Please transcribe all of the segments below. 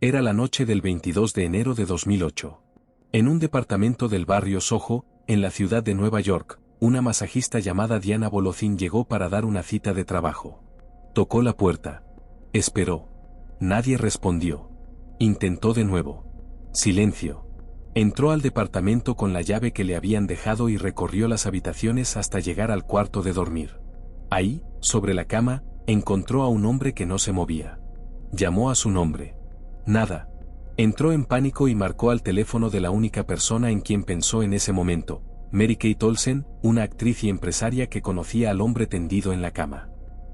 Era la noche del 22 de enero de 2008. En un departamento del barrio Soho, en la ciudad de Nueva York, una masajista llamada Diana Bolocin llegó para dar una cita de trabajo. Tocó la puerta. Esperó. Nadie respondió. Intentó de nuevo. Silencio. Entró al departamento con la llave que le habían dejado y recorrió las habitaciones hasta llegar al cuarto de dormir. Ahí, sobre la cama, encontró a un hombre que no se movía. Llamó a su nombre. Nada. Entró en pánico y marcó al teléfono de la única persona en quien pensó en ese momento, Mary-Kate Olsen, una actriz y empresaria que conocía al hombre tendido en la cama.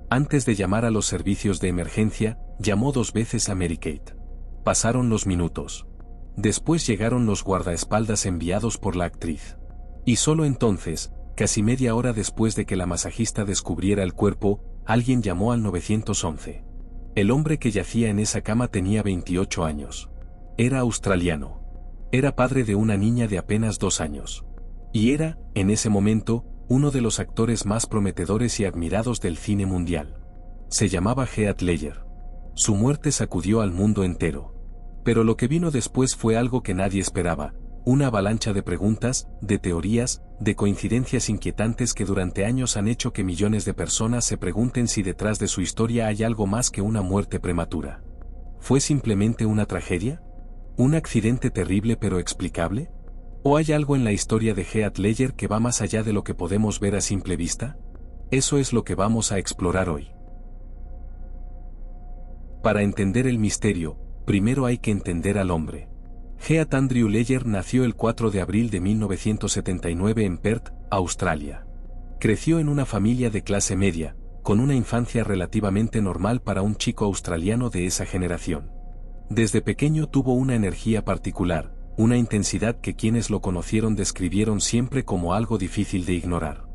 Antes de llamar a los servicios de emergencia, llamó 2 veces a Mary-Kate. Pasaron los minutos. Después llegaron los guardaespaldas enviados por la actriz. Y solo entonces, casi media hora después de que la masajista descubriera el cuerpo, alguien llamó al 911. El hombre que yacía en esa cama tenía 28 años. Era australiano. Era padre de una niña de apenas 2 años. Y era, en ese momento, uno de los actores más prometedores y admirados del cine mundial. Se llamaba Heath Ledger. Su muerte sacudió al mundo entero. Pero lo que vino después fue algo que nadie esperaba, una avalancha de preguntas, de teorías, de coincidencias inquietantes que durante años han hecho que millones de personas se pregunten si detrás de su historia hay algo más que una muerte prematura. ¿Fue simplemente una tragedia? ¿Un accidente terrible pero explicable? ¿O hay algo en la historia de Heath Ledger que va más allá de lo que podemos ver a simple vista? Eso es lo que vamos a explorar hoy. Para entender el misterio, primero hay que entender al hombre. Heath Andrew Ledger nació el 4 de abril de 1979 en Perth, Australia. Creció en una familia de clase media, con una infancia relativamente normal para un chico australiano de esa generación. Desde pequeño tuvo una energía particular, una intensidad que quienes lo conocieron describieron siempre como algo difícil de ignorar.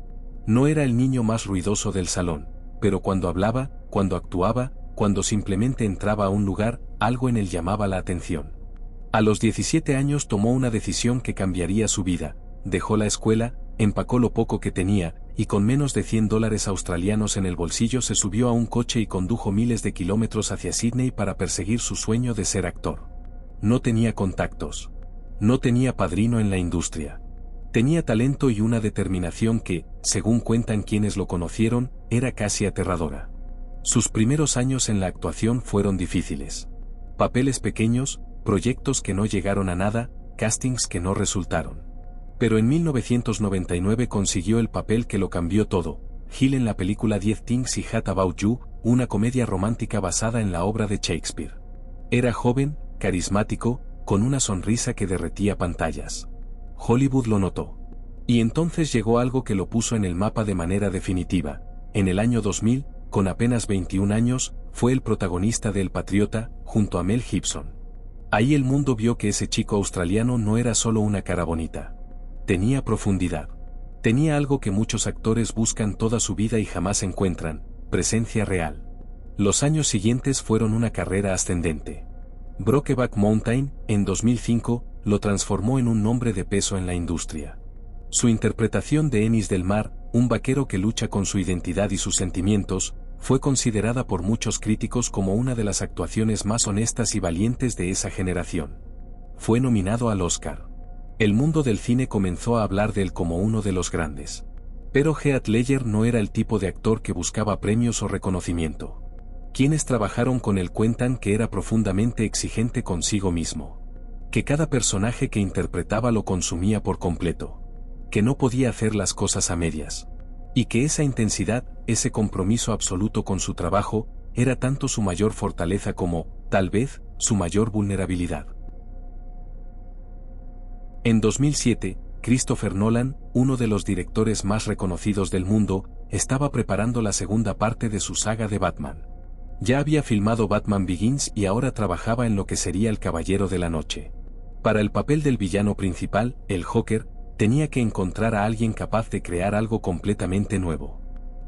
No era el niño más ruidoso del salón, pero cuando hablaba, cuando actuaba, cuando simplemente entraba a un lugar, algo en él llamaba la atención. A los 17 años tomó una decisión que cambiaría su vida, dejó la escuela, empacó lo poco que tenía, y con menos de $100 australianos en el bolsillo se subió a un coche y condujo miles de kilómetros hacia Sydney para perseguir su sueño de ser actor. No tenía contactos. No tenía padrino en la industria. Tenía talento y una determinación que, según cuentan quienes lo conocieron, era casi aterradora. Sus primeros años en la actuación fueron difíciles. Papeles pequeños, proyectos que no llegaron a nada, castings que no resultaron. Pero en 1999 consiguió el papel que lo cambió todo, Gil en la película 10 Things I Hate About You, una comedia romántica basada en la obra de Shakespeare. Era joven, carismático, con una sonrisa que derretía pantallas. Hollywood lo notó. Y entonces llegó algo que lo puso en el mapa de manera definitiva. En el año 2000, con apenas 21 años, fue el protagonista de El Patriota, junto a Mel Gibson. Ahí el mundo vio que ese chico australiano no era solo una cara bonita. Tenía profundidad. Tenía algo que muchos actores buscan toda su vida y jamás encuentran, presencia real. Los años siguientes fueron una carrera ascendente. Brokeback Mountain, en 2005, lo transformó en un nombre de peso en la industria. Su interpretación de Ennis del Mar, un vaquero que lucha con su identidad y sus sentimientos, fue considerada por muchos críticos como una de las actuaciones más honestas y valientes de esa generación. Fue nominado al Oscar. El mundo del cine comenzó a hablar de él como uno de los grandes. Pero Heath Ledger no era el tipo de actor que buscaba premios o reconocimiento. Quienes trabajaron con él cuentan que era profundamente exigente consigo mismo. Que cada personaje que interpretaba lo consumía por completo. Que no podía hacer las cosas a medias. Y que esa intensidad, ese compromiso absoluto con su trabajo, era tanto su mayor fortaleza como, tal vez, su mayor vulnerabilidad. En 2007, Christopher Nolan, uno de los directores más reconocidos del mundo, estaba preparando la segunda parte de su saga de Batman. Ya había filmado Batman Begins y ahora trabajaba en lo que sería El Caballero de la Noche. Para el papel del villano principal, el Joker, tenía que encontrar a alguien capaz de crear algo completamente nuevo.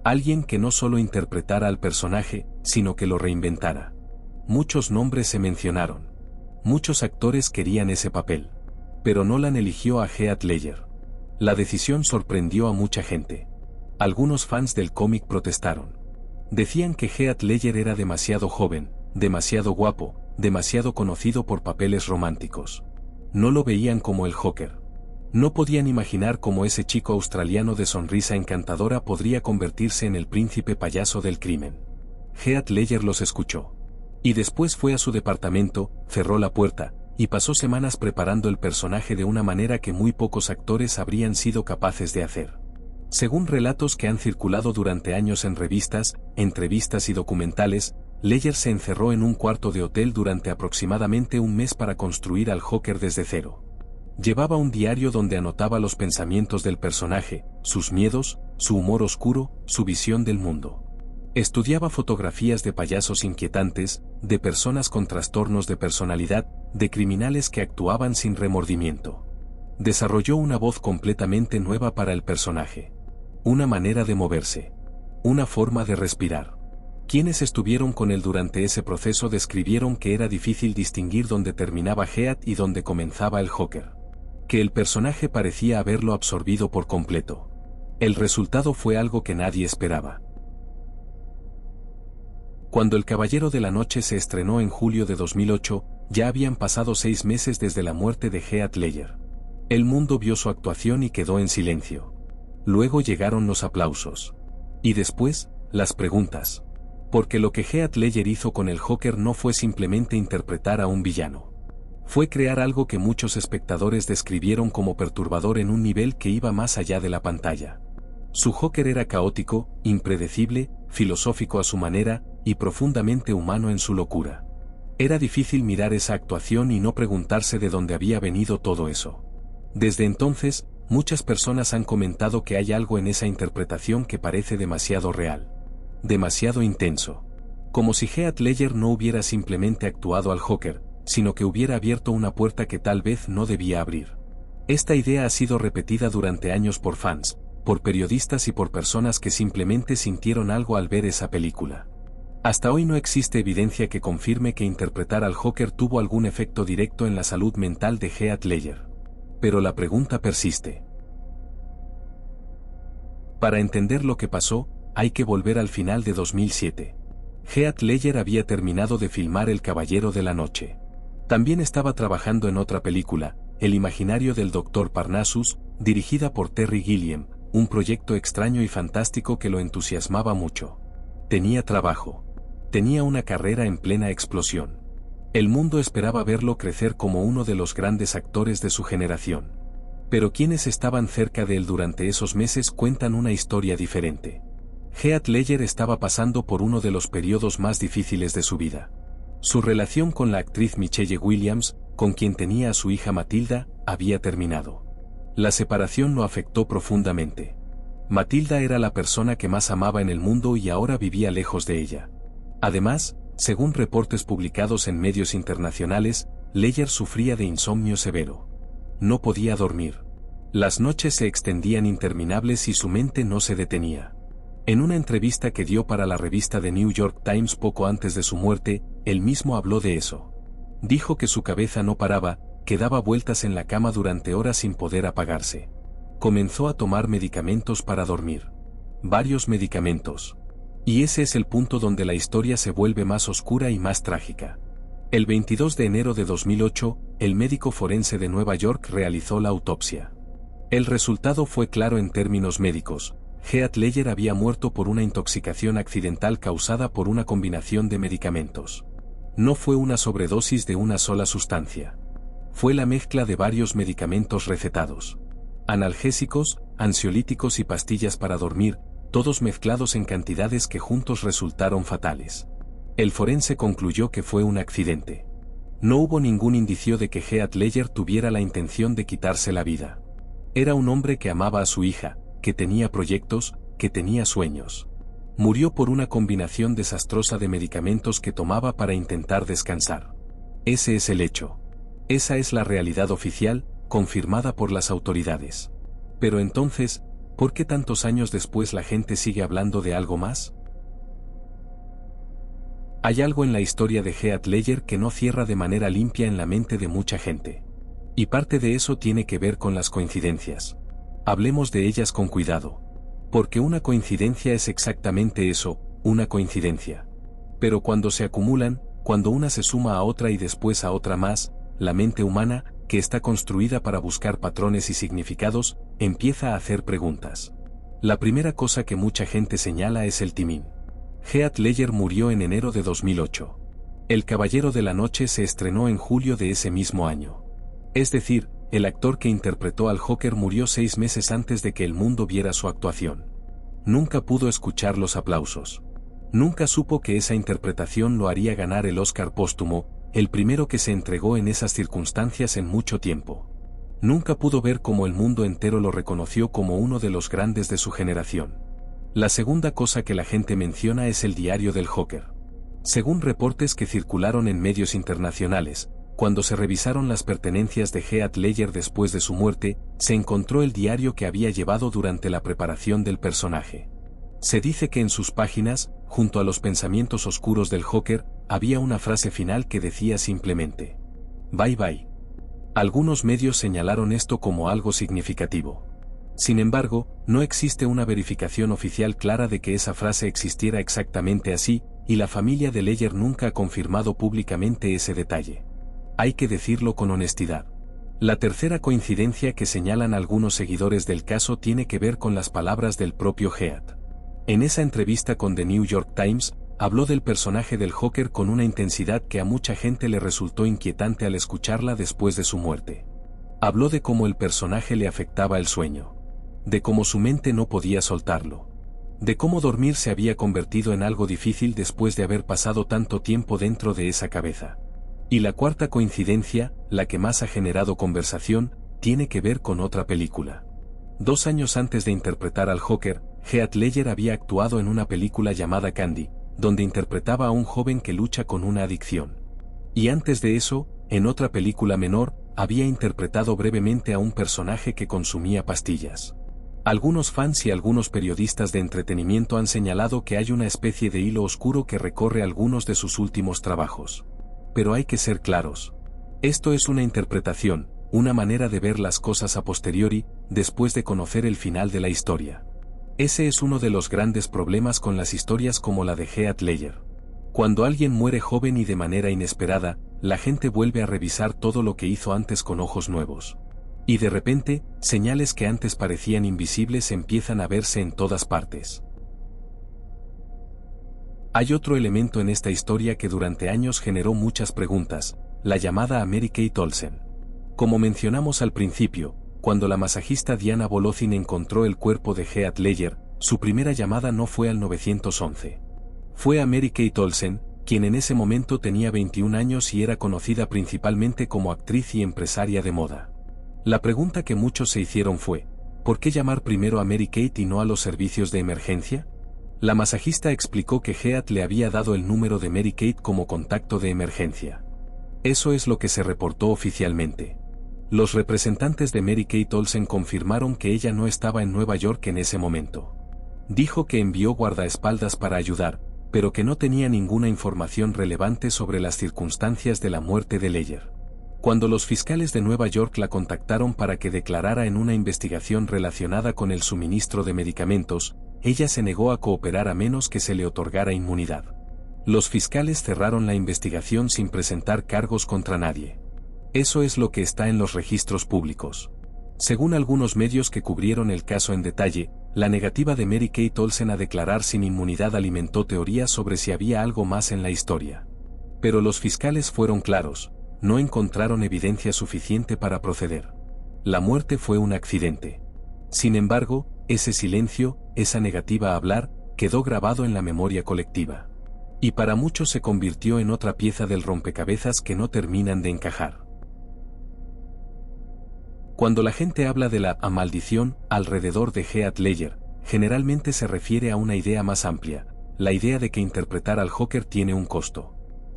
Alguien que no solo interpretara al personaje, sino que lo reinventara. Muchos nombres se mencionaron. Muchos actores querían ese papel. Pero Nolan eligió a Heath Ledger. La decisión sorprendió a mucha gente. Algunos fans del cómic protestaron. Decían que Heath Ledger era demasiado joven, demasiado guapo, demasiado conocido por papeles románticos. No lo veían como el Joker. No podían imaginar cómo ese chico australiano de sonrisa encantadora podría convertirse en el príncipe payaso del crimen. Heath Ledger los escuchó. Y después fue a su departamento, cerró la puerta, y pasó semanas preparando el personaje de una manera que muy pocos actores habrían sido capaces de hacer. Según relatos que han circulado durante años en revistas, entrevistas y documentales, Ledger se encerró en un cuarto de hotel durante aproximadamente un mes para construir al Joker desde cero. Llevaba un diario donde anotaba los pensamientos del personaje, sus miedos, su humor oscuro, su visión del mundo. Estudiaba fotografías de payasos inquietantes, de personas con trastornos de personalidad, de criminales que actuaban sin remordimiento. Desarrolló una voz completamente nueva para el personaje. Una manera de moverse. Una forma de respirar. Quienes estuvieron con él durante ese proceso describieron que era difícil distinguir dónde terminaba Heath y dónde comenzaba el Joker. Que el personaje parecía haberlo absorbido por completo. El resultado fue algo que nadie esperaba. Cuando El Caballero de la Noche se estrenó en julio de 2008, ya habían pasado 6 meses desde la muerte de Heath Ledger. El mundo vio su actuación y quedó en silencio. Luego llegaron los aplausos. Y después, las preguntas. Porque lo que Heath Ledger hizo con el Joker no fue simplemente interpretar a un villano. Fue crear algo que muchos espectadores describieron como perturbador en un nivel que iba más allá de la pantalla. Su Joker era caótico, impredecible, filosófico a su manera, y profundamente humano en su locura. Era difícil mirar esa actuación y no preguntarse de dónde había venido todo eso. Desde entonces, muchas personas han comentado que hay algo en esa interpretación que parece demasiado real. Demasiado intenso. Como si Heath Ledger no hubiera simplemente actuado al Joker, sino que hubiera abierto una puerta que tal vez no debía abrir. Esta idea ha sido repetida durante años por fans, por periodistas y por personas que simplemente sintieron algo al ver esa película. Hasta hoy no existe evidencia que confirme que interpretar al Joker tuvo algún efecto directo en la salud mental de Heath Ledger. Pero la pregunta persiste. Para entender lo que pasó, hay que volver al final de 2007. Heath Ledger había terminado de filmar El Caballero de la Noche. También estaba trabajando en otra película, El imaginario del Dr. Parnassus, dirigida por Terry Gilliam, un proyecto extraño y fantástico que lo entusiasmaba mucho. Tenía trabajo. Tenía una carrera en plena explosión. El mundo esperaba verlo crecer como uno de los grandes actores de su generación. Pero quienes estaban cerca de él durante esos meses cuentan una historia diferente. Heath Ledger estaba pasando por uno de los periodos más difíciles de su vida. Su relación con la actriz Michelle Williams, con quien tenía a su hija Matilda, había terminado. La separación lo afectó profundamente. Matilda era la persona que más amaba en el mundo y ahora vivía lejos de ella. Además, según reportes publicados en medios internacionales, Ledger sufría de insomnio severo. No podía dormir. Las noches se extendían interminables y su mente no se detenía. En una entrevista que dio para la revista The New York Times poco antes de su muerte, él mismo habló de eso. Dijo que su cabeza no paraba, que daba vueltas en la cama durante horas sin poder apagarse. Comenzó a tomar medicamentos para dormir. Varios medicamentos. Y ese es el punto donde la historia se vuelve más oscura y más trágica. El 22 de enero de 2008, el médico forense de Nueva York realizó la autopsia. El resultado fue claro en términos médicos. Heath Ledger había muerto por una intoxicación accidental causada por una combinación de medicamentos. No fue una sobredosis de una sola sustancia. Fue la mezcla de varios medicamentos recetados. Analgésicos, ansiolíticos y pastillas para dormir, todos mezclados en cantidades que juntos resultaron fatales. El forense concluyó que fue un accidente. No hubo ningún indicio de que Heath Ledger tuviera la intención de quitarse la vida. Era un hombre que amaba a su hija, que tenía proyectos, que tenía sueños. Murió por una combinación desastrosa de medicamentos que tomaba para intentar descansar. Ese es el hecho. Esa es la realidad oficial, confirmada por las autoridades. Pero entonces, ¿por qué tantos años después la gente sigue hablando de algo más? Hay algo en la historia de Heath Ledger que no cierra de manera limpia en la mente de mucha gente. Y parte de eso tiene que ver con las coincidencias. Hablemos de ellas con cuidado. Porque una coincidencia es exactamente eso, una coincidencia. Pero cuando se acumulan, cuando una se suma a otra y después a otra más, la mente humana, que está construida para buscar patrones y significados, empieza a hacer preguntas. La primera cosa que mucha gente señala es el timing. Heath Ledger murió en enero de 2008. El Caballero de la Noche se estrenó en julio de ese mismo año. Es decir, el actor que interpretó al Joker murió 6 meses antes de que el mundo viera su actuación. Nunca pudo escuchar los aplausos. Nunca supo que esa interpretación lo haría ganar el Oscar póstumo, el primero que se entregó en esas circunstancias en mucho tiempo. Nunca pudo ver cómo el mundo entero lo reconoció como uno de los grandes de su generación. La segunda cosa que la gente menciona es el diario del Joker. Según reportes que circularon en medios internacionales, cuando se revisaron las pertenencias de Heath Ledger después de su muerte, se encontró el diario que había llevado durante la preparación del personaje. Se dice que en sus páginas, junto a los pensamientos oscuros del Joker, había una frase final que decía simplemente: "Bye bye". Algunos medios señalaron esto como algo significativo. Sin embargo, no existe una verificación oficial clara de que esa frase existiera exactamente así, y la familia de Ledger nunca ha confirmado públicamente ese detalle. Hay que decirlo con honestidad. La tercera coincidencia que señalan algunos seguidores del caso tiene que ver con las palabras del propio Heath. En esa entrevista con The New York Times, habló del personaje del Joker con una intensidad que a mucha gente le resultó inquietante al escucharla después de su muerte. Habló de cómo el personaje le afectaba el sueño. De cómo su mente no podía soltarlo. De cómo dormir se había convertido en algo difícil después de haber pasado tanto tiempo dentro de esa cabeza. Y la cuarta coincidencia, la que más ha generado conversación, tiene que ver con otra película. 2 años antes de interpretar al Joker, Heath Ledger había actuado en una película llamada Candy, donde interpretaba a un joven que lucha con una adicción. Y antes de eso, en otra película menor, había interpretado brevemente a un personaje que consumía pastillas. Algunos fans y algunos periodistas de entretenimiento han señalado que hay una especie de hilo oscuro que recorre algunos de sus últimos trabajos. Pero hay que ser claros. Esto es una interpretación, una manera de ver las cosas a posteriori, después de conocer el final de la historia. Ese es uno de los grandes problemas con las historias como la de Heath Ledger. Cuando alguien muere joven y de manera inesperada, la gente vuelve a revisar todo lo que hizo antes con ojos nuevos. Y de repente, señales que antes parecían invisibles empiezan a verse en todas partes. Hay otro elemento en esta historia que durante años generó muchas preguntas, la llamada a Mary-Kate Olsen. Como mencionamos al principio, cuando la masajista Diana Bolocin encontró el cuerpo de Heath Ledger, su primera llamada no fue al 911. Fue a Mary-Kate Olsen, quien en ese momento tenía 21 años y era conocida principalmente como actriz y empresaria de moda. La pregunta que muchos se hicieron fue, ¿por qué llamar primero a Mary-Kate y no a los servicios de emergencia? La masajista explicó que Heath le había dado el número de Mary-Kate como contacto de emergencia. Eso es lo que se reportó oficialmente. Los representantes de Mary-Kate Olsen confirmaron que ella no estaba en Nueva York en ese momento. Dijo que envió guardaespaldas para ayudar, pero que no tenía ninguna información relevante sobre las circunstancias de la muerte de Ledger. Cuando los fiscales de Nueva York la contactaron para que declarara en una investigación relacionada con el suministro de medicamentos, ella se negó a cooperar a menos que se le otorgara inmunidad. Los fiscales cerraron la investigación sin presentar cargos contra nadie. Eso es lo que está en los registros públicos. Según algunos medios que cubrieron el caso en detalle, la negativa de Mary-Kate Olsen a declarar sin inmunidad alimentó teorías sobre si había algo más en la historia. Pero los fiscales fueron claros. No encontraron evidencia suficiente para proceder. La muerte fue un accidente. Sin embargo, ese silencio, esa negativa a hablar, quedó grabado en la memoria colectiva. Y para muchos se convirtió en otra pieza del rompecabezas que no terminan de encajar. Cuando la gente habla de la maldición alrededor de Heath Ledger, generalmente se refiere a una idea más amplia, la idea de que interpretar al Joker tiene un costo.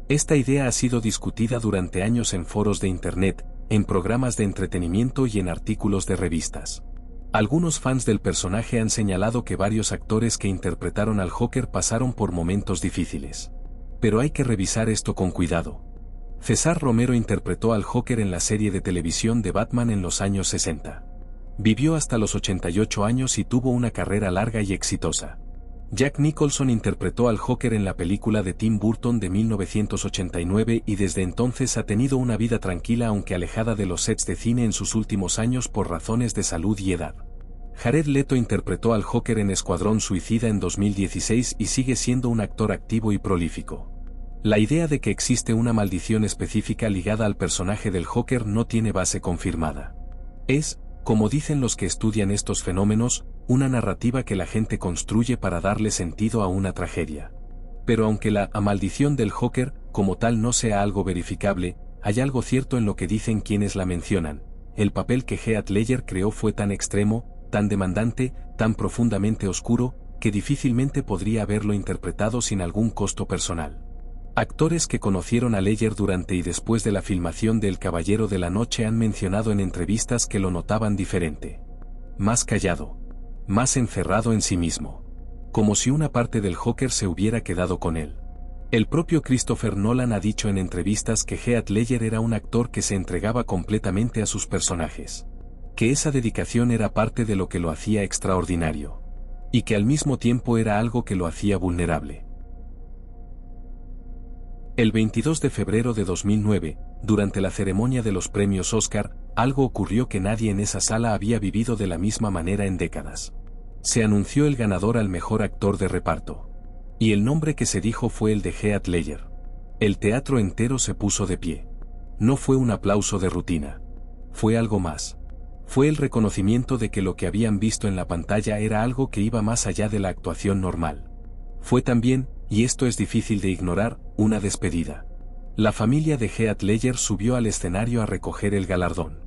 Esta idea ha sido discutida durante años en foros de Internet, en programas de entretenimiento y en artículos de revistas. Algunos fans del personaje han señalado que varios actores que interpretaron al Joker pasaron por momentos difíciles. Pero hay que revisar esto con cuidado. César Romero interpretó al Joker en la serie de televisión de Batman en los años 60. Vivió hasta los 88 años y tuvo una carrera larga y exitosa. Jack Nicholson interpretó al Joker en la película de Tim Burton de 1989 y desde entonces ha tenido una vida tranquila aunque alejada de los sets de cine en sus últimos años por razones de salud y edad. Jared Leto interpretó al Joker en Escuadrón Suicida en 2016 y sigue siendo un actor activo y prolífico. La idea de que existe una maldición específica ligada al personaje del Joker no tiene base confirmada. Es, como dicen los que estudian estos fenómenos, una narrativa que la gente construye para darle sentido a una tragedia. Pero aunque la maldición del Joker, como tal, no sea algo verificable, hay algo cierto en lo que dicen quienes la mencionan. El papel que Heath Ledger creó fue tan extremo, tan demandante, tan profundamente oscuro, que difícilmente podría haberlo interpretado sin algún costo personal. Actores que conocieron a Ledger durante y después de la filmación de El Caballero de la Noche han mencionado en entrevistas que lo notaban diferente. Más callado. Más encerrado en sí mismo. Como si una parte del Joker se hubiera quedado con él. El propio Christopher Nolan ha dicho en entrevistas que Heath Ledger era un actor que se entregaba completamente a sus personajes. Que esa dedicación era parte de lo que lo hacía extraordinario. Y que al mismo tiempo era algo que lo hacía vulnerable. El 22 de febrero de 2009, durante la ceremonia de los premios Oscar, algo ocurrió que nadie en esa sala había vivido de la misma manera en décadas. Se anunció el ganador al mejor actor de reparto. Y el nombre que se dijo fue el de Heath Ledger. El teatro entero se puso de pie. No fue un aplauso de rutina. Fue algo más. Fue el reconocimiento de que lo que habían visto en la pantalla era algo que iba más allá de la actuación normal. Fue también, y esto es difícil de ignorar, una despedida. La familia de Heath Ledger subió al escenario a recoger el galardón.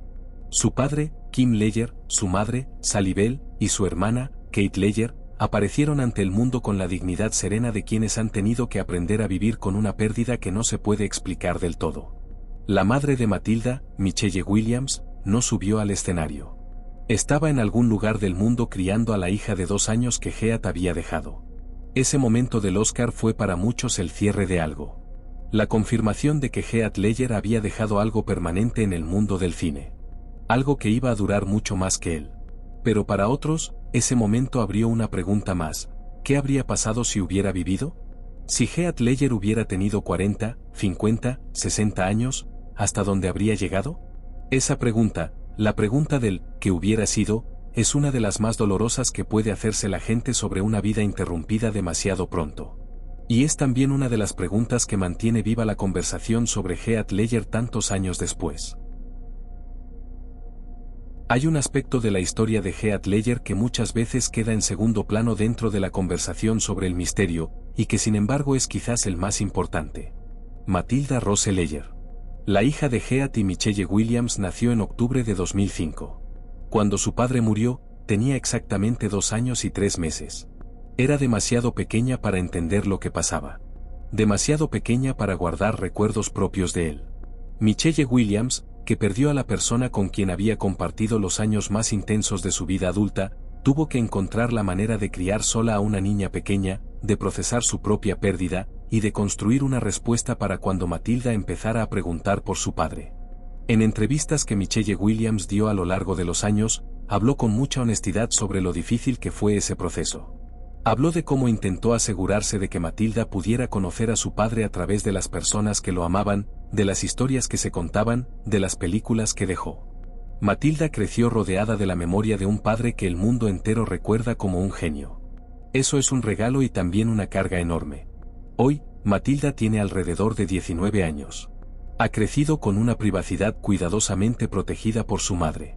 Su padre, Kim Ledger, su madre, Sally Bell, y su hermana, Kate Ledger, aparecieron ante el mundo con la dignidad serena de quienes han tenido que aprender a vivir con una pérdida que no se puede explicar del todo. La madre de Matilda, Michelle Williams, no subió al escenario. Estaba en algún lugar del mundo criando a la hija de 2 años que Heath había dejado. Ese momento del Oscar fue para muchos el cierre de algo. La confirmación de que Heath Ledger había dejado algo permanente en el mundo del cine. Algo que iba a durar mucho más que él. Pero para otros, ese momento abrió una pregunta más. ¿Qué habría pasado si hubiera vivido? Si Heath Ledger hubiera tenido 40, 50, 60 años, ¿hasta dónde habría llegado? Esa pregunta, la pregunta del ¿qué hubiera sido?, es una de las más dolorosas que puede hacerse la gente sobre una vida interrumpida demasiado pronto. Y es también una de las preguntas que mantiene viva la conversación sobre Heath Ledger tantos años después. Hay un aspecto de la historia de Heath Ledger que muchas veces queda en segundo plano dentro de la conversación sobre el misterio, y que sin embargo es quizás el más importante. Matilda Rose Ledger. La hija de Heath y Michelle Williams nació en octubre de 2005. Cuando su padre murió, tenía exactamente 2 años y 3 meses. Era demasiado pequeña para entender lo que pasaba. Demasiado pequeña para guardar recuerdos propios de él. Michelle Williams, que perdió a la persona con quien había compartido los años más intensos de su vida adulta, tuvo que encontrar la manera de criar sola a una niña pequeña, de procesar su propia pérdida, y de construir una respuesta para cuando Matilda empezara a preguntar por su padre. En entrevistas que Michelle Williams dio a lo largo de los años, habló con mucha honestidad sobre lo difícil que fue ese proceso. Habló de cómo intentó asegurarse de que Matilda pudiera conocer a su padre a través de las personas que lo amaban, de las historias que se contaban, de las películas que dejó. Matilda creció rodeada de la memoria de un padre que el mundo entero recuerda como un genio. Eso es un regalo y también una carga enorme. Hoy, Matilda tiene alrededor de 19 años. Ha crecido con una privacidad cuidadosamente protegida por su madre.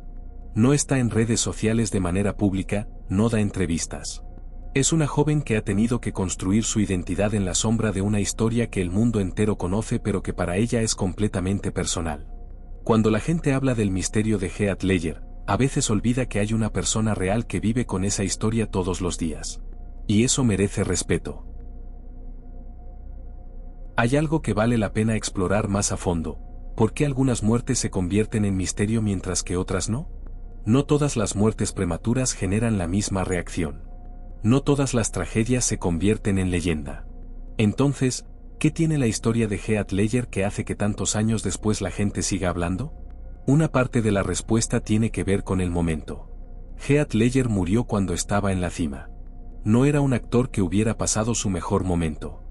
No está en redes sociales de manera pública, no da entrevistas. Es una joven que ha tenido que construir su identidad en la sombra de una historia que el mundo entero conoce pero que para ella es completamente personal. Cuando la gente habla del misterio de Heath Ledger, a veces olvida que hay una persona real que vive con esa historia todos los días. Y eso merece respeto. Hay algo que vale la pena explorar más a fondo. ¿Por qué algunas muertes se convierten en misterio mientras que otras no? No todas las muertes prematuras generan la misma reacción. No todas las tragedias se convierten en leyenda. Entonces, ¿qué tiene la historia de Heath Ledger que hace que tantos años después la gente siga hablando? Una parte de la respuesta tiene que ver con el momento. Heath Ledger murió cuando estaba en la cima. No era un actor que hubiera pasado su mejor momento.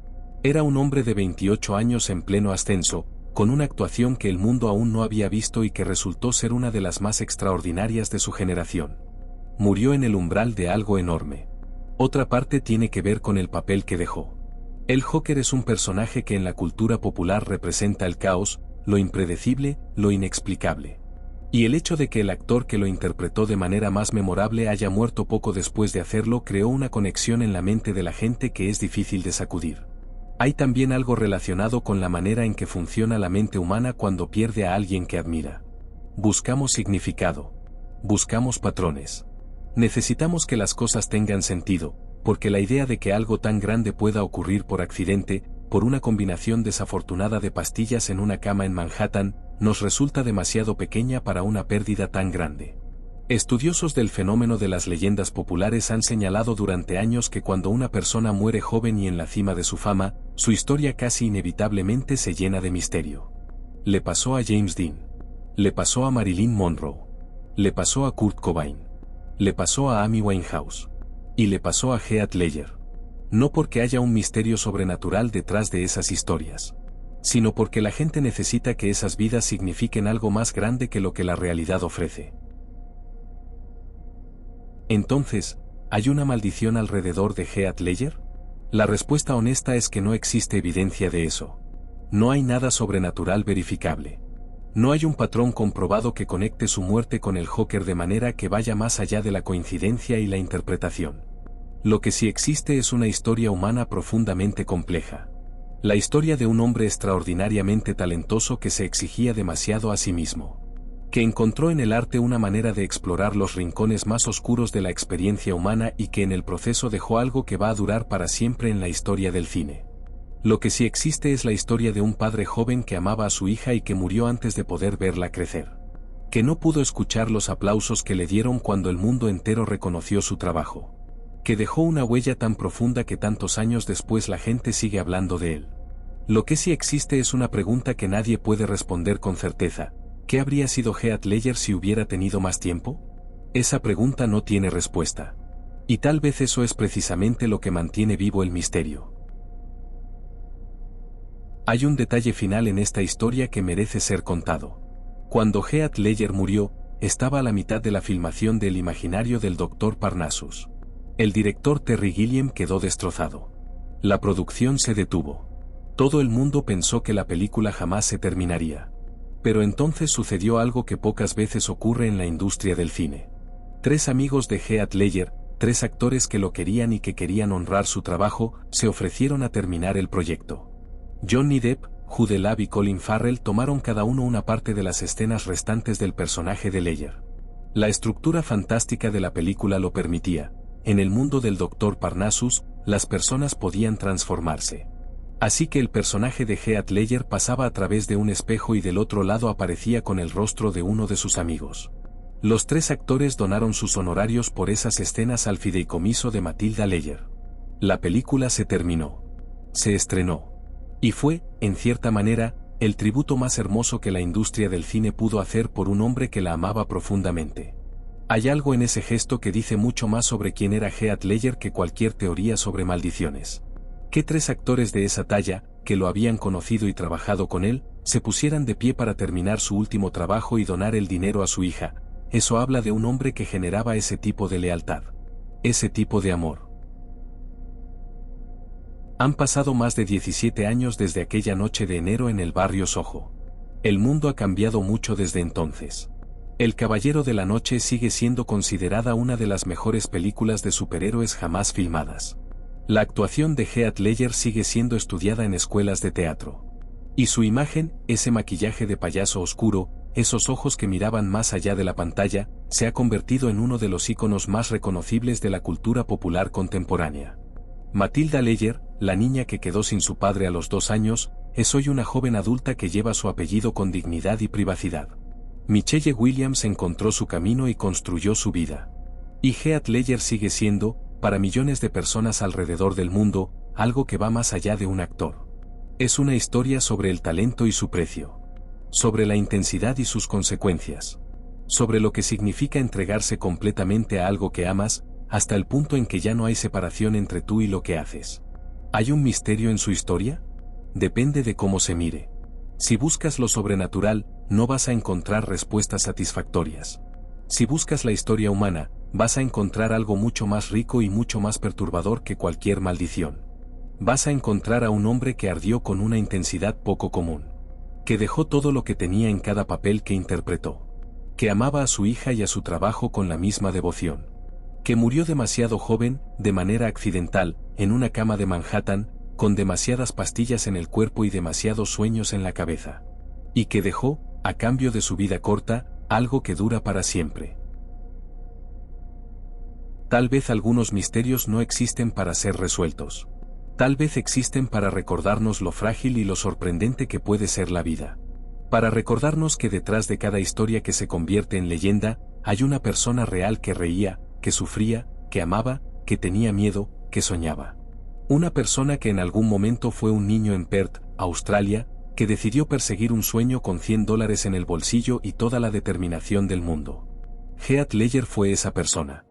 Era un hombre de 28 años en pleno ascenso, con una actuación que el mundo aún no había visto y que resultó ser una de las más extraordinarias de su generación. Murió en el umbral de algo enorme. Otra parte tiene que ver con el papel que dejó. El Joker es un personaje que en la cultura popular representa el caos, lo impredecible, lo inexplicable. Y el hecho de que el actor que lo interpretó de manera más memorable haya muerto poco después de hacerlo creó una conexión en la mente de la gente que es difícil de sacudir. Hay también algo relacionado con la manera en que funciona la mente humana cuando pierde a alguien que admira. Buscamos significado. Buscamos patrones. Necesitamos que las cosas tengan sentido, porque la idea de que algo tan grande pueda ocurrir por accidente, por una combinación desafortunada de pastillas en una cama en Manhattan, nos resulta demasiado pequeña para una pérdida tan grande. Estudiosos del fenómeno de las leyendas populares han señalado durante años que cuando una persona muere joven y en la cima de su fama, su historia casi inevitablemente se llena de misterio. Le pasó a James Dean. Le pasó a Marilyn Monroe. Le pasó a Kurt Cobain. Le pasó a Amy Winehouse. Y le pasó a Heath Ledger. No porque haya un misterio sobrenatural detrás de esas historias, sino porque la gente necesita que esas vidas signifiquen algo más grande que lo que la realidad ofrece. Entonces, ¿hay una maldición alrededor de Heath Ledger? La respuesta honesta es que no existe evidencia de eso. No hay nada sobrenatural verificable. No hay un patrón comprobado que conecte su muerte con el Joker de manera que vaya más allá de la coincidencia y la interpretación. Lo que sí existe es una historia humana profundamente compleja. La historia de un hombre extraordinariamente talentoso que se exigía demasiado a sí mismo. Que encontró en el arte una manera de explorar los rincones más oscuros de la experiencia humana y que en el proceso dejó algo que va a durar para siempre en la historia del cine. Lo que sí existe es la historia de un padre joven que amaba a su hija y que murió antes de poder verla crecer. Que no pudo escuchar los aplausos que le dieron cuando el mundo entero reconoció su trabajo. Que dejó una huella tan profunda que tantos años después la gente sigue hablando de él. Lo que sí existe es una pregunta que nadie puede responder con certeza. ¿Qué habría sido Heath Ledger si hubiera tenido más tiempo? Esa pregunta no tiene respuesta. Y tal vez eso es precisamente lo que mantiene vivo el misterio. Hay un detalle final en esta historia que merece ser contado. Cuando Heath Ledger murió, estaba a la mitad de la filmación del Imaginario del Dr. Parnassus. El director Terry Gilliam quedó destrozado. La producción se detuvo. Todo el mundo pensó que la película jamás se terminaría. Pero entonces sucedió algo que pocas veces ocurre en la industria del cine. 3 amigos de Heath Ledger, 3 actores que lo querían y que querían honrar su trabajo, se ofrecieron a terminar el proyecto. Johnny Depp, Jude Law y Colin Farrell tomaron cada uno una parte de las escenas restantes del personaje de Ledger. La estructura fantástica de la película lo permitía. En el mundo del Dr. Parnassus, las personas podían transformarse. Así que el personaje de Heath Ledger pasaba a través de un espejo y del otro lado aparecía con el rostro de uno de sus amigos. Los 3 actores donaron sus honorarios por esas escenas al fideicomiso de Matilda Ledger. La película se terminó. Se estrenó. Y fue, en cierta manera, el tributo más hermoso que la industria del cine pudo hacer por un hombre que la amaba profundamente. Hay algo en ese gesto que dice mucho más sobre quién era Heath Ledger que cualquier teoría sobre maldiciones. Que 3 actores de esa talla, que lo habían conocido y trabajado con él, se pusieran de pie para terminar su último trabajo y donar el dinero a su hija, eso habla de un hombre que generaba ese tipo de lealtad. Ese tipo de amor. Han pasado más de 17 años desde aquella noche de enero en el barrio Soho. El mundo ha cambiado mucho desde entonces. El Caballero de la Noche sigue siendo considerada una de las mejores películas de superhéroes jamás filmadas. La actuación de Heath Ledger sigue siendo estudiada en escuelas de teatro. Y su imagen, ese maquillaje de payaso oscuro, esos ojos que miraban más allá de la pantalla, se ha convertido en uno de los íconos más reconocibles de la cultura popular contemporánea. Matilda Ledger, la niña que quedó sin su padre a los 2 años, es hoy una joven adulta que lleva su apellido con dignidad y privacidad. Michelle Williams encontró su camino y construyó su vida. Y Heath Ledger sigue siendo, para millones de personas alrededor del mundo, algo que va más allá de un actor. Es una historia sobre el talento y su precio. Sobre la intensidad y sus consecuencias. Sobre lo que significa entregarse completamente a algo que amas, hasta el punto en que ya no hay separación entre tú y lo que haces. ¿Hay un misterio en su historia? Depende de cómo se mire. Si buscas lo sobrenatural, no vas a encontrar respuestas satisfactorias. Si buscas la historia humana, vas a encontrar algo mucho más rico y mucho más perturbador que cualquier maldición. Vas a encontrar a un hombre que ardió con una intensidad poco común. Que dejó todo lo que tenía en cada papel que interpretó. Que amaba a su hija y a su trabajo con la misma devoción. Que murió demasiado joven, de manera accidental, en una cama de Manhattan, con demasiadas pastillas en el cuerpo y demasiados sueños en la cabeza. Y que dejó, a cambio de su vida corta, algo que dura para siempre. Tal vez algunos misterios no existen para ser resueltos. Tal vez existen para recordarnos lo frágil y lo sorprendente que puede ser la vida. Para recordarnos que detrás de cada historia que se convierte en leyenda, hay una persona real que reía, que sufría, que amaba, que tenía miedo, que soñaba. Una persona que en algún momento fue un niño en Perth, Australia, que decidió perseguir un sueño con $100 en el bolsillo y toda la determinación del mundo. Heath Ledger fue esa persona.